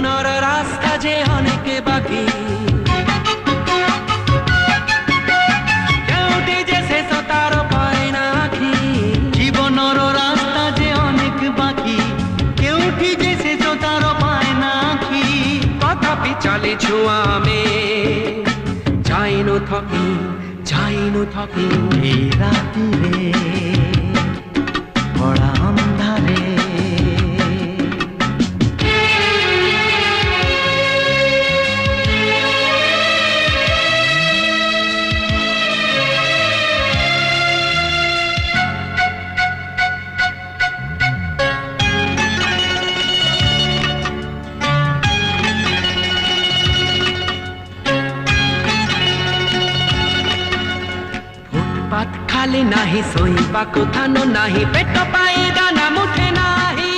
জীবনের রাস্তা যে অনেক বাকি কেউটি যে শেষ তার পায় না আখি জীবনের রাস্তা যে অনেক বাকি কেউটি যে শেষ তার পায় না আখি তথাপি চালিছু আমি যাইনু থকি এই রাতিরে বড়া অন্ধারে फुटपाथ खाली नाही सोईबा कोथानो नाही पेट पाई दाना मुठे ना